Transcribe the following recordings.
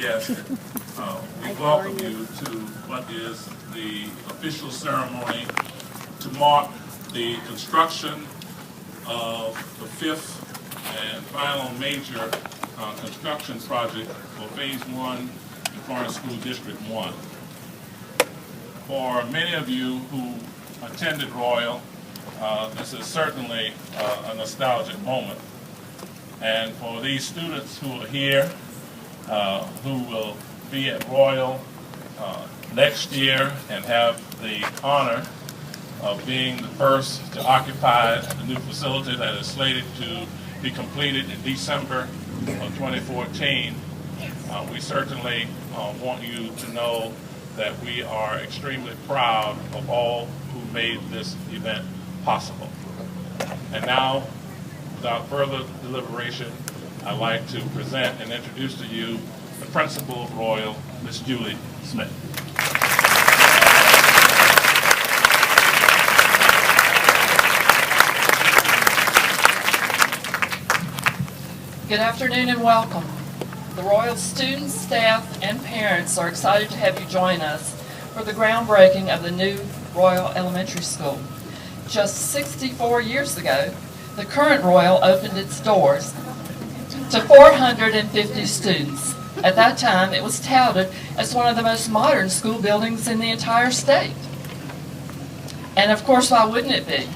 guests, we welcome you to what is the official ceremony to mark the construction of the fifth and final major construction project for Phase 1 in Florence School District 1. For many of you who attended Royall, this is certainly a nostalgic moment. And for these students who are here, who will be at Royall next year and have the honor of being the first to occupy the new facility that is slated to be completed in December of 2014, we certainly want you to know that we are extremely proud of all who made this event possible. And now, without further deliberation, I'd like to present and introduce to you the principal of Royall, Ms. Julie Smith. Good afternoon and welcome. The Royall students, staff, and parents are excited to have you join us for the groundbreaking of the new Royall Elementary School. Just 64 years ago, the current Royall opened its doors to 450 students. At that time, it was touted as one of the most modern school buildings in the entire state. And of course, why wouldn't it be?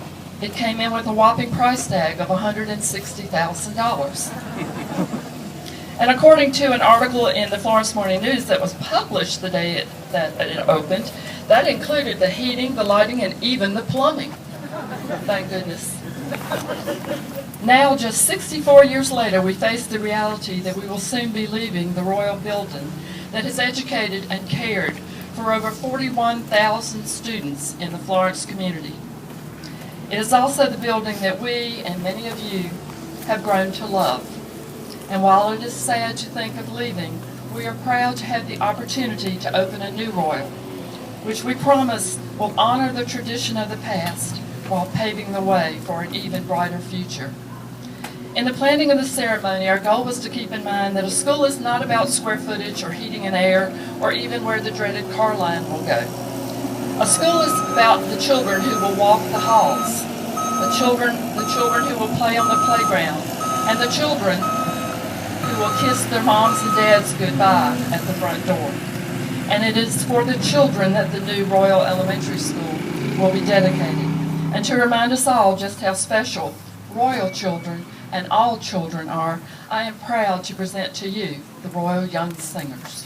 It came in with a whopping price tag of $160,000. And according to an article in the Florence Morning News that was published the day that it opened, that included the heating, the lighting, and even the plumbing. Thank goodness. Now, just 64 years later, we face the reality that we will soon be leaving the Royall building that has educated and cared for over 41,000 students in the Florence community. It is also the building that we, and many of you, have grown to love. And while it is sad to think of leaving, we are proud to have the opportunity to open a new Royall, which we promise will honor the tradition of the past while paving the way for an even brighter future. In the planning of the ceremony, our goal was to keep in mind that a school is not about square footage or heating and air or even where the dreaded car line will go. A school is about the children who will walk the halls, the children who will play on the playground, and the children who will kiss their moms and dads goodbye at the front door. And it is for the children that the new Royall Elementary School will be dedicated. And to remind us all just how special Royall children and all children are, I am proud to present to you the Royall Young Singers.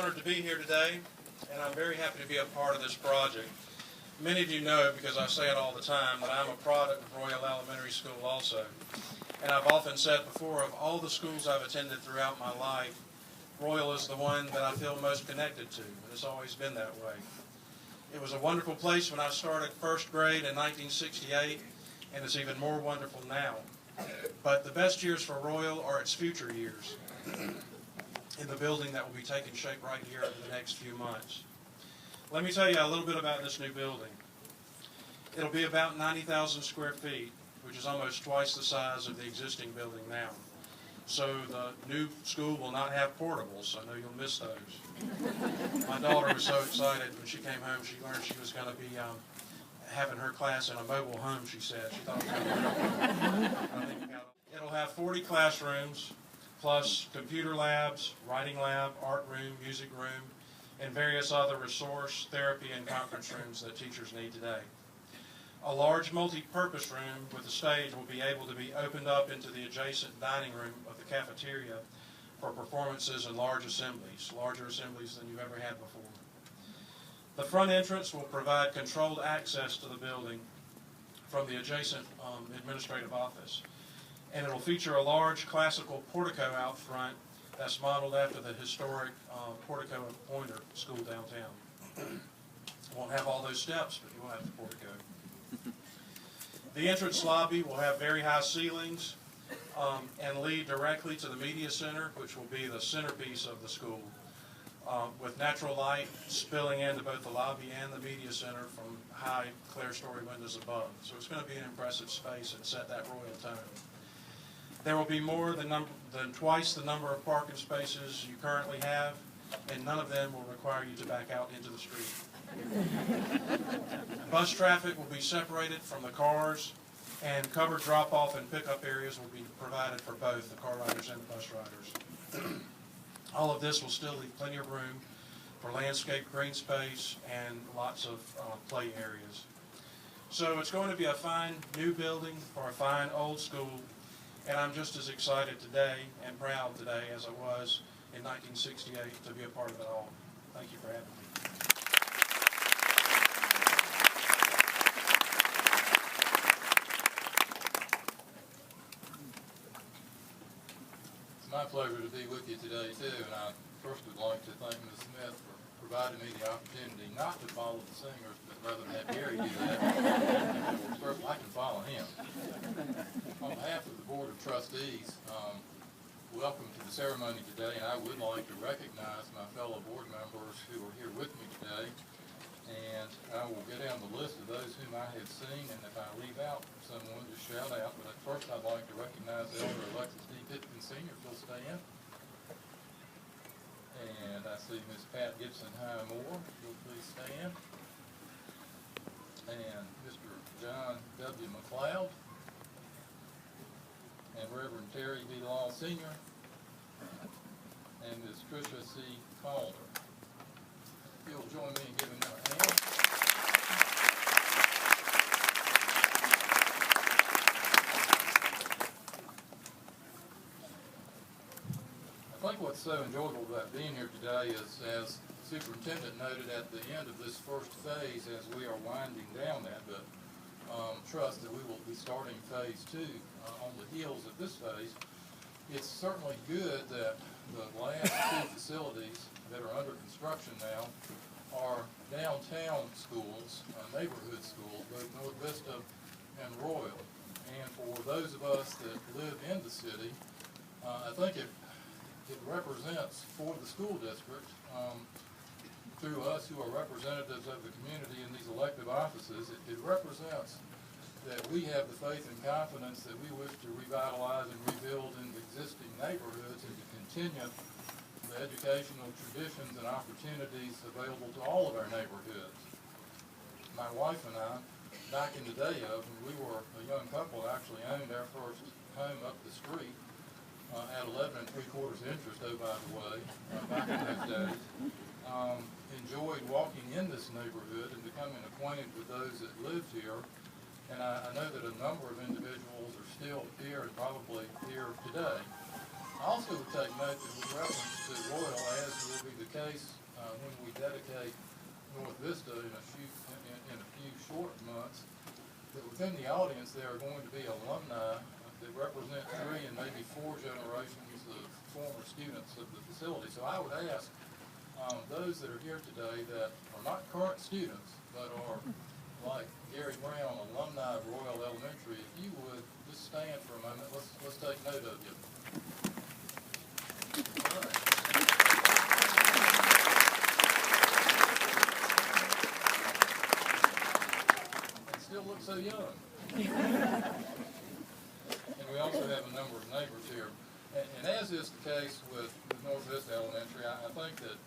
honored to be here today, and I'm very happy to be a part of this project. Many of you know, because I say it all the time, that I'm a product of Royall Elementary School also. And I've often said before, of all the schools I've attended throughout my life, Royall is the one that I feel most connected to, and it's always been that way. It was a wonderful place when I started first grade in 1968, and it's even more wonderful now. But the best years for Royall are its future years in the building that will be taking shape right here over the next few months. Let me tell you a little bit about this new building. It'll be about 90,000 square feet, which is almost twice the size of the existing building now. So the new school will not have portables. I know you'll miss those. My daughter was so excited when she came home. She learned she was going to be having her class in a mobile home, she said. She thought it was going to be It'll have 40 classrooms, plus computer labs, writing lab, art room, music room, and various other resource, therapy, and conference rooms that teachers need today. A large multi-purpose room with a stage will be able to be opened up into the adjacent dining room of the cafeteria for performances and large assemblies, larger assemblies than you've ever had before. The front entrance will provide controlled access to the building from the adjacent administrative office. And it will feature a large classical portico out front that's modeled after the historic portico of Pointer School downtown. Won't have all those steps, but you will have the portico. The entrance lobby will have very high ceilings and lead directly to the media center, which will be the centerpiece of the school, with natural light spilling into both the lobby and the media center from high clear-story windows above. So it's going to be an impressive space and set that Royall tone. There will be more than twice the number of parking spaces you currently have, and none of them will require you to back out into the street. Bus traffic will be separated from the cars, and covered drop-off and pickup areas will be provided for both the car riders and the bus riders. All of this will still leave plenty of room for landscape green space and lots of play areas. So it's going to be a fine new building for a fine old school, and I'm just as excited today and proud today as I was in 1968 to be a part of it all. Thank you for having me. It's my pleasure to be with you today too, and I first would like to thank Ms. Smith for providing me the opportunity not to follow the singers, but rather than have Gary do that. I can follow him. On behalf of the Board of Trustees, welcome to the ceremony today, and I would like to recognize my fellow board members who are here with me today. And I will get down the list of those whom I have seen, and if I leave out someone, just shout out. But first I'd like to recognize Elder Alexis D. Pitkin Sr., if he'll stand. And I see Miss Pat Gibson High Moore, if you'll please stand. And Mr. John W. McLeod. And Reverend Terry B. Law Sr. And Ms. Tricia C. Calder. If you'll join me in giving them a hand. I think what's so enjoyable about being here today is, as the superintendent noted at the end of this first phase, as we are winding down that, but trust that we will be starting phase 2 on the heels of this phase. It's certainly good that the last 2 facilities that are under construction now are downtown schools, neighborhood schools, both North Vista and Royall. And for those of us that live in the city, I think it represents for the school district, through us who are representatives of the community in these elective offices, it represents that we have the faith and confidence that we wish to revitalize and rebuild in the existing neighborhoods and to continue the educational traditions and opportunities available to all of our neighborhoods. My wife and I, back in the day of when we were a young couple, actually owned our first home up the street at 11 3/4 interest, oh by the way, back in those days. Enjoyed walking in this neighborhood and becoming acquainted with those that lived here. And I know that a number of individuals are still here and probably here today. I also would take note that with reference to Royall, as will be the case when we dedicate North Vista in a few short months, that within the audience there are going to be alumni that represent 3 and maybe 4 generations of former students of the facility. So I would ask those that are here today that are not current students, but are like Gary Brown, alumni of Royall Elementary, if you would just stand for a moment, let's take note of you. All right. They still look so young. And we also have a number of neighbors here. And as is the case with North Vista Elementary, I think that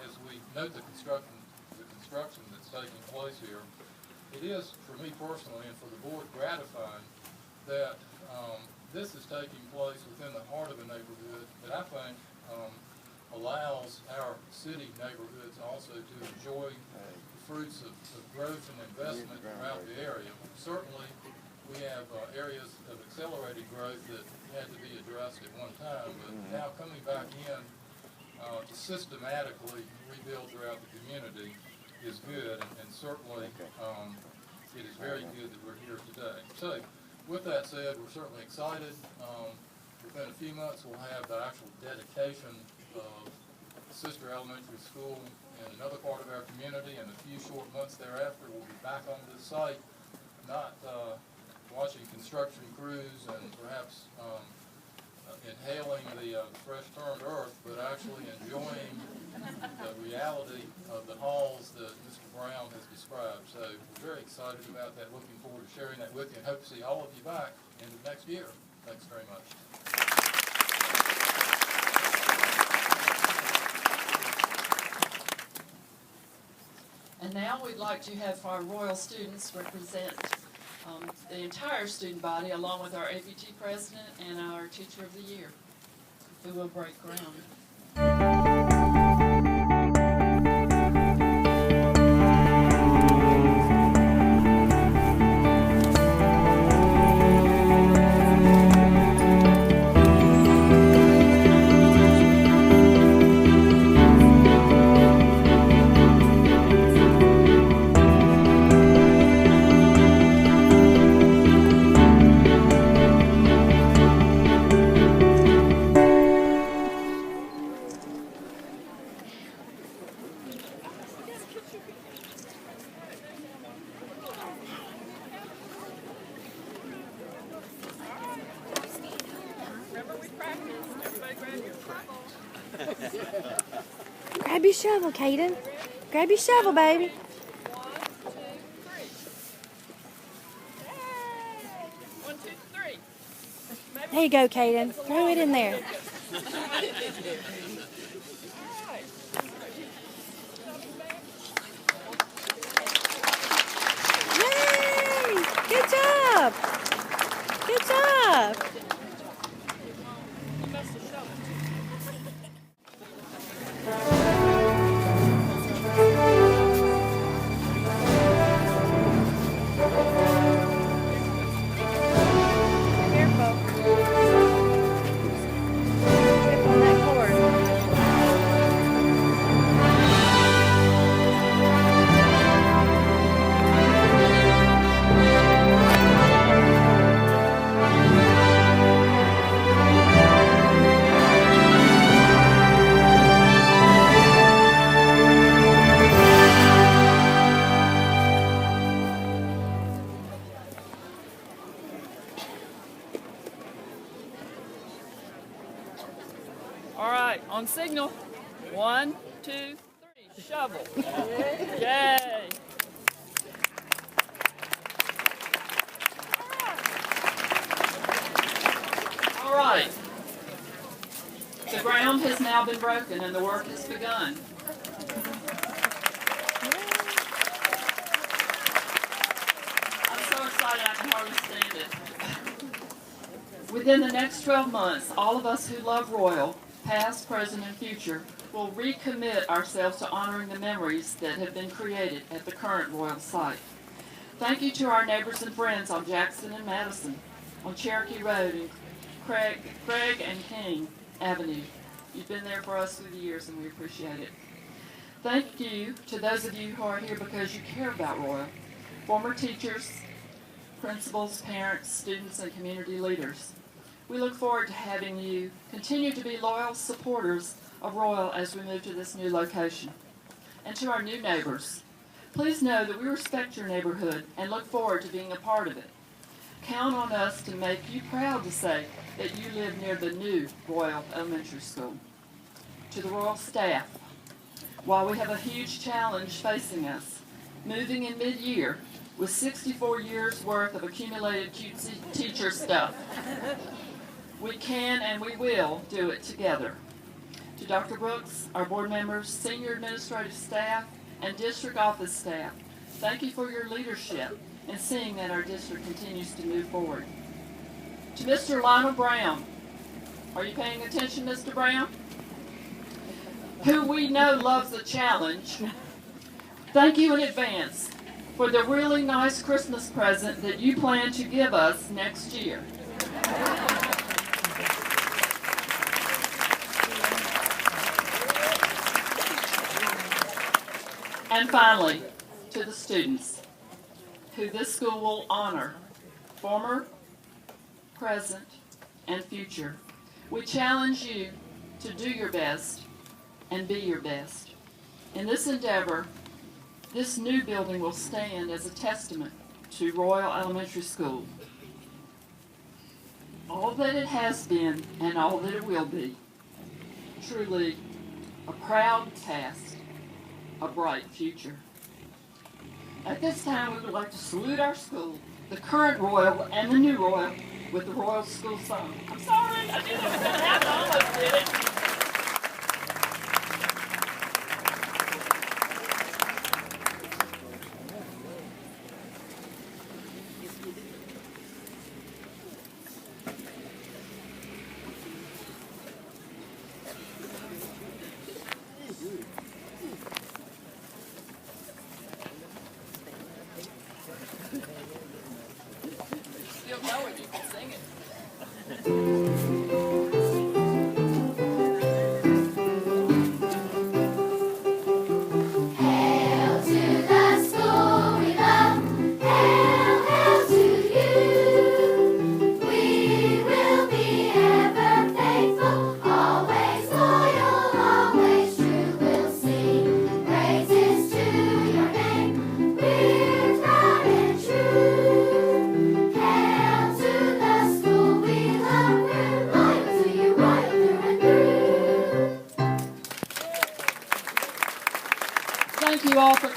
as we note the construction that's taking place here, it is, for me personally and for the board, gratifying that this is taking place within the heart of a neighborhood that I think allows our city neighborhoods also to enjoy the fruits of growth and investment throughout the area. Certainly, we have areas of accelerated growth that had to be addressed at one time, but now coming back in to systematically rebuild throughout the community is good, and certainly it is very good that we're here today. So, with that said, we're certainly excited. Within a few months, we'll have the actual dedication of Sister Elementary School in another part of our community, and a few short months thereafter, we'll be back on this site, not watching construction crews and perhaps inhaling the fresh turned earth, but actually enjoying the reality of the halls that Mr. Brown has described. So we're very excited about that, looking forward to sharing that with you, and hope to see all of you back in the next year. Thanks very much. And now we'd like to have our Royall students represent the entire student body, along with our APT president and our teacher of the year, who will break ground. Grab your shovel, Kaden. Grab your shovel, baby. 1, 2, 3. 1, 2, 3. There you go, Kaden. Throw it in there. Yay! Good job. Good job. Careful. Trip on that cord. All right, on signal. 1, 2, 3. Shovel. Yay! All right. The ground has now been broken and the work has begun. I'm so excited I can hardly stand it. Within the next 12 months, all of us who love Royal, past, present, and future, will recommit ourselves to honoring the memories that have been created at the current Royal site. Thank you to our neighbors and friends on Jackson and Madison, on Cherokee Road, and Craig and King Avenue. You've been there for us through the years, and we appreciate it. Thank you to those of you who are here because you care about Royal, former teachers, principals, parents, students, and community leaders. We look forward to having you continue to be loyal supporters of Royal as we move to this new location. And to our new neighbors, please know that we respect your neighborhood and look forward to being a part of it. Count on us to make you proud to say that you live near the new Royal Elementary School. To the Royal staff, while we have a huge challenge facing us, moving in mid-year with 64 years worth of accumulated cutesy teacher stuff, we can and we will do it together. To Dr. Brooks, our board members, senior administrative staff, and district office staff, thank you for your leadership in seeing that our district continues to move forward. To Mr. Lionel Brown, are you paying attention, Mr. Brown? Who we know loves a challenge. Thank you in advance for the really nice Christmas present that you plan to give us next year. And finally, to the students, who this school will honor, former, present, and future. We challenge you to do your best and be your best. In this endeavor, this new building will stand as a testament to Royal Elementary School. All that it has been and all that it will be. Truly a proud past, a bright future. At this time, we would like to salute our school, the current Royal and the new Royal, with the Royal School song. I'm sorry, I knew that was going to happen. I almost did it. You'll know it, you can sing it. Hail to the school we love, hail, hail to you. We will be ever faithful, always loyal, always true. We'll sing praises to your name, we're proud and true. Hail to the school we love, we're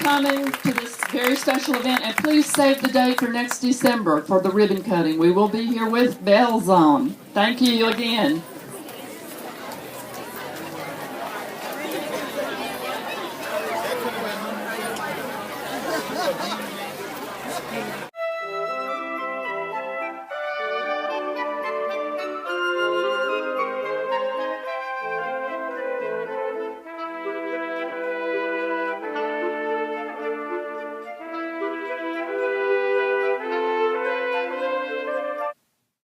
coming to this very special event, and please save the date for next December for the ribbon cutting. We will be here with bells on. Thank you again.